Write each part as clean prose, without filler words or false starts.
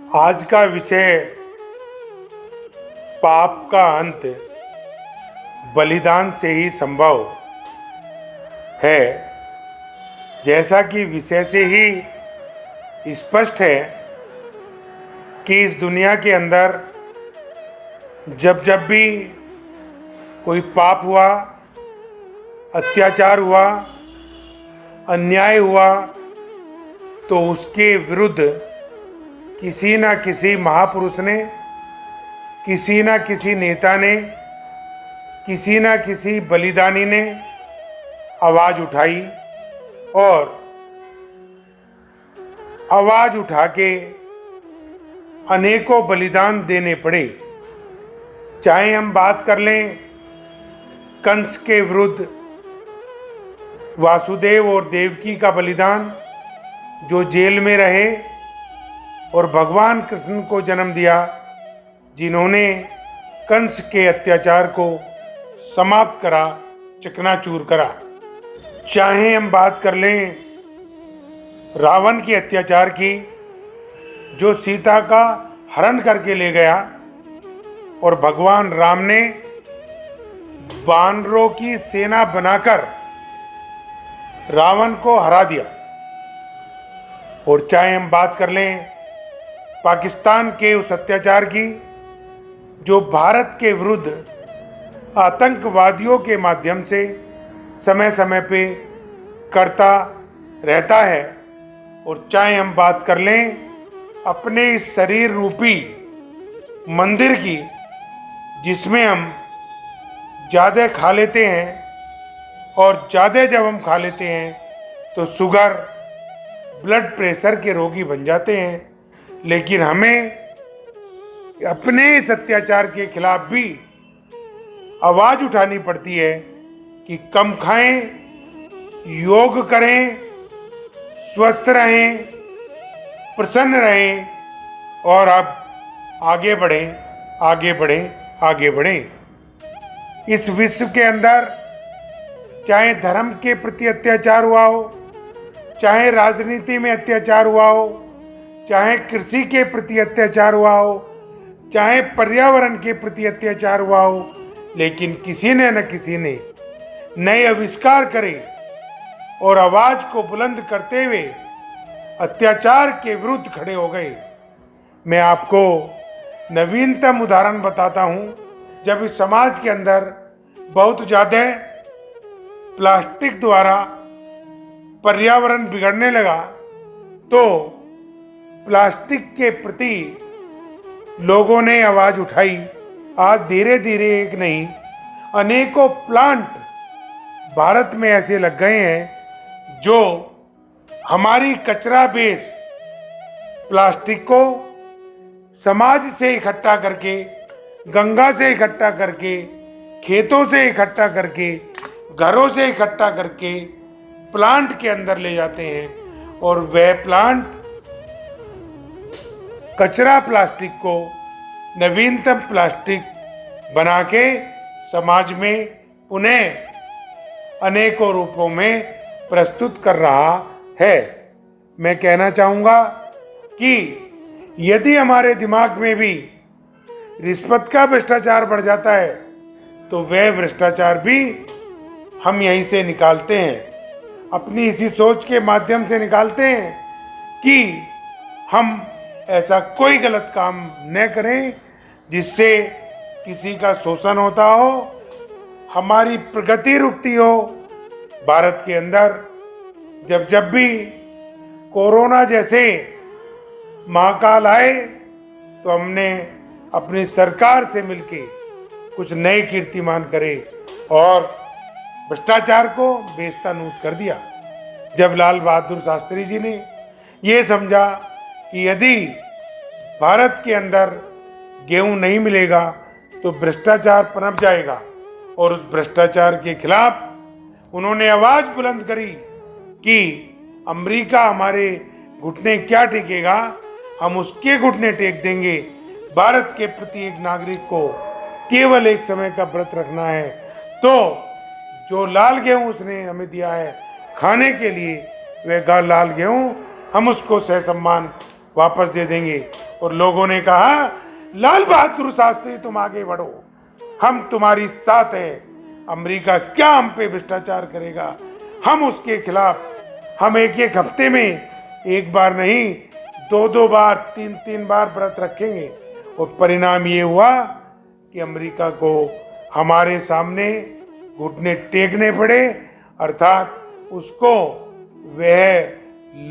आज का विषय पाप का अंत बलिदान से ही संभव है। जैसा कि विषय से ही स्पष्ट है कि इस दुनिया के अंदर जब जब भी कोई पाप हुआ, अत्याचार हुआ, अन्याय हुआ, तो उसके विरुद्ध किसी न किसी महापुरुष ने, किसी न किसी नेता ने, किसी न किसी बलिदानी ने आवाज़ उठाई और आवाज़ उठा के अनेकों बलिदान देने पड़े। चाहे हम बात कर लें कंस के विरुद्ध वासुदेव और देवकी का बलिदान, जो जेल में रहे और भगवान कृष्ण को जन्म दिया, जिन्होंने कंस के अत्याचार को समाप्त करा, चकनाचूर करा। चाहे हम बात कर लें रावण के अत्याचार की, जो सीता का हरण करके ले गया और भगवान राम ने वानरों की सेना बनाकर रावण को हरा दिया। और चाहे हम बात कर लें पाकिस्तान के उस अत्याचार की, जो भारत के विरुद्ध आतंकवादियों के माध्यम से समय समय पे करता रहता है। और चाहे हम बात कर लें अपने इस शरीर रूपी मंदिर की, जिसमें हम ज़्यादा खा लेते हैं और ज़्यादा जब हम खा लेते हैं तो शुगर, ब्लड प्रेशर के रोगी बन जाते हैं। लेकिन हमें अपने इस अत्याचार के खिलाफ भी आवाज़ उठानी पड़ती है कि कम खाएं, योग करें, स्वस्थ रहें, प्रसन्न रहें और अब आगे बढ़ें, आगे बढ़ें, आगे बढ़ें। इस विश्व के अंदर चाहे धर्म के प्रति अत्याचार हुआ हो, चाहे राजनीति में अत्याचार हुआ हो, चाहे कृषि के प्रति अत्याचार हुआ हो, चाहे पर्यावरण के प्रति अत्याचार हुआ हो, लेकिन किसी ने न किसी ने नए आविष्कार करे और आवाज को बुलंद करते हुए अत्याचार के विरुद्ध खड़े हो गए। मैं आपको नवीनतम उदाहरण बताता हूँ। जब इस समाज के अंदर बहुत ज़्यादा प्लास्टिक द्वारा पर्यावरण बिगड़ने लगा, तो प्लास्टिक के प्रति लोगों ने आवाज़ उठाई। आज धीरे धीरे एक नहीं, अनेकों प्लांट भारत में ऐसे लग गए हैं जो हमारी कचरा बेस प्लास्टिक को समाज से इकट्ठा करके, गंगा से इकट्ठा करके, खेतों से इकट्ठा करके, घरों से इकट्ठा करके प्लांट के अंदर ले जाते हैं और वह प्लांट कचरा प्लास्टिक को नवीनतम प्लास्टिक बना के समाज में पुनः अनेकों रूपों में प्रस्तुत कर रहा है। मैं कहना चाहूँगा कि यदि हमारे दिमाग में भी रिश्वत का भ्रष्टाचार बढ़ जाता है, तो वह भ्रष्टाचार भी हम यहीं से निकालते हैं, अपनी इसी सोच के माध्यम से निकालते हैं कि हम ऐसा कोई गलत काम न करें जिससे किसी का शोषण होता हो, हमारी प्रगति रुकती हो। भारत के अंदर जब जब भी कोरोना जैसे महाकाल आए, तो हमने अपनी सरकार से मिलके कुछ नए कीर्तिमान करे और भ्रष्टाचार को बेस्तानूत कर दिया। जब लाल बहादुर शास्त्री जी ने ये समझा कि यदि भारत के अंदर गेहूं नहीं मिलेगा तो भ्रष्टाचार पनप जाएगा, और उस भ्रष्टाचार के खिलाफ उन्होंने आवाज़ बुलंद करी कि अमेरिका हमारे घुटने क्या टेकेगा, हम उसके घुटने टेक देंगे। भारत के प्रति एक नागरिक को केवल एक समय का व्रत रखना है, तो जो लाल गेहूं उसने हमें दिया है खाने के लिए, वह लाल गेहूं हम उसको सहसम्मान वापस दे देंगे। और लोगों ने कहा, लाल बहादुर शास्त्री तुम आगे बढ़ो, हम तुम्हारी साथ हैं। अमेरिका क्या हम पे भ्रष्टाचार करेगा, हम उसके खिलाफ, हम एक एक हफ्ते में एक बार नहीं 2-2 बार 3-3 बार व्रत रखेंगे। और परिणाम ये हुआ कि अमेरिका को हमारे सामने घुटने टेकने पड़े, अर्थात उसको वह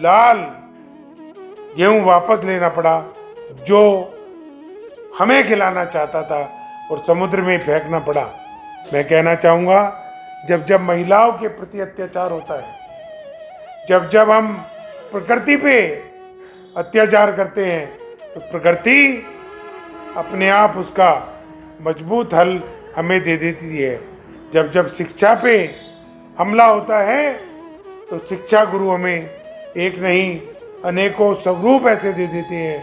लाल गेहूं वापस लेना पड़ा जो हमें खिलाना चाहता था और समुद्र में फेंकना पड़ा। मैं कहना चाहूँगा, जब जब महिलाओं के प्रति अत्याचार होता है, जब जब हम प्रकृति पे अत्याचार करते हैं, तो प्रकृति अपने आप उसका मजबूत हल हमें दे देती है। जब जब शिक्षा पे हमला होता है, तो शिक्षा गुरु हमें एक नहीं अनेकों स्वरूप ऐसे दे देते हैं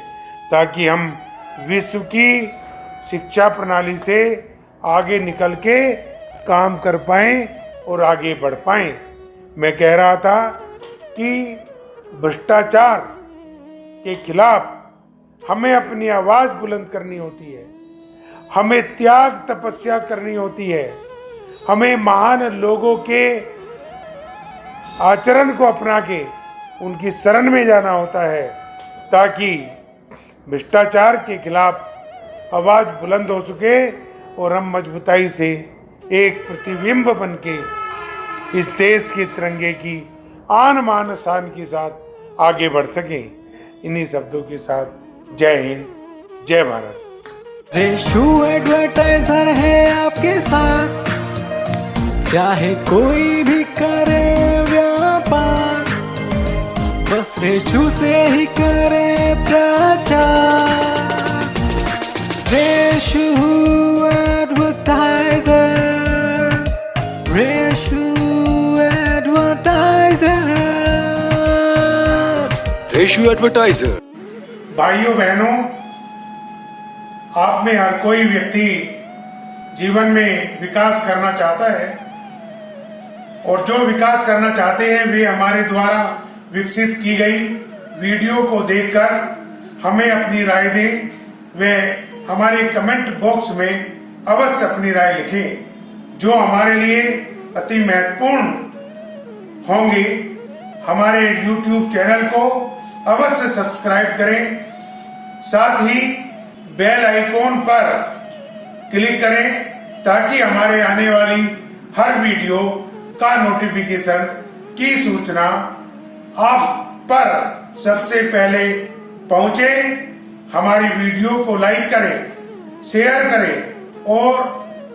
ताकि हम विश्व की शिक्षा प्रणाली से आगे निकल के काम कर पाएं और आगे बढ़ पाएं। मैं कह रहा था कि भ्रष्टाचार के खिलाफ हमें अपनी आवाज़ बुलंद करनी होती है, हमें त्याग तपस्या करनी होती है, हमें महान लोगों के आचरण को अपना के उनकी शरण में जाना होता है ताकि भ्रष्टाचार के खिलाफ आवाज़ बुलंद हो सके और हम मजबूताई से एक प्रतिबिंब बन के इस देश के तिरंगे की आन मान शान के साथ आगे बढ़ सकें। इन्हीं शब्दों के साथ जय हिंद, जय भारत। रेशु एडवर्टाइजर है आपके साथ, चाहे कोई भी करे व्यापार, बस रेशु से ही करे प्रचार। Reshu advertiser, Reshu advertiser, Reshu advertiser. भाइयों बहनों, आप में हर कोई व्यक्ति जीवन में विकास करना चाहता है और जो विकास करना चाहते हैं वे हमारे द्वारा विकसित की गई वीडियो को देखकर हमें अपनी राय दें। वे हमारे कमेंट बॉक्स में अवश्य अपनी राय लिखें जो हमारे लिए अति महत्वपूर्ण होंगे। हमारे YouTube चैनल को अवश्य सब्सक्राइब करें, साथ ही बेल आइकॉन पर क्लिक करें ताकि हमारे आने वाली हर वीडियो का नोटिफिकेशन की सूचना आप पर सबसे पहले पहुंचे। हमारी वीडियो को लाइक करें, शेयर करें और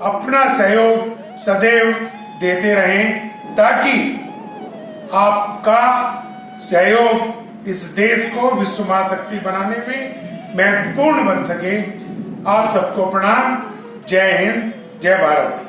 अपना सहयोग सदैव देते रहें ताकि आपका सहयोग इस देश को विश्व महाशक्ति बनाने में महत्वपूर्ण बन सके। आप सबको प्रणाम। जय हिंद, जय भारत।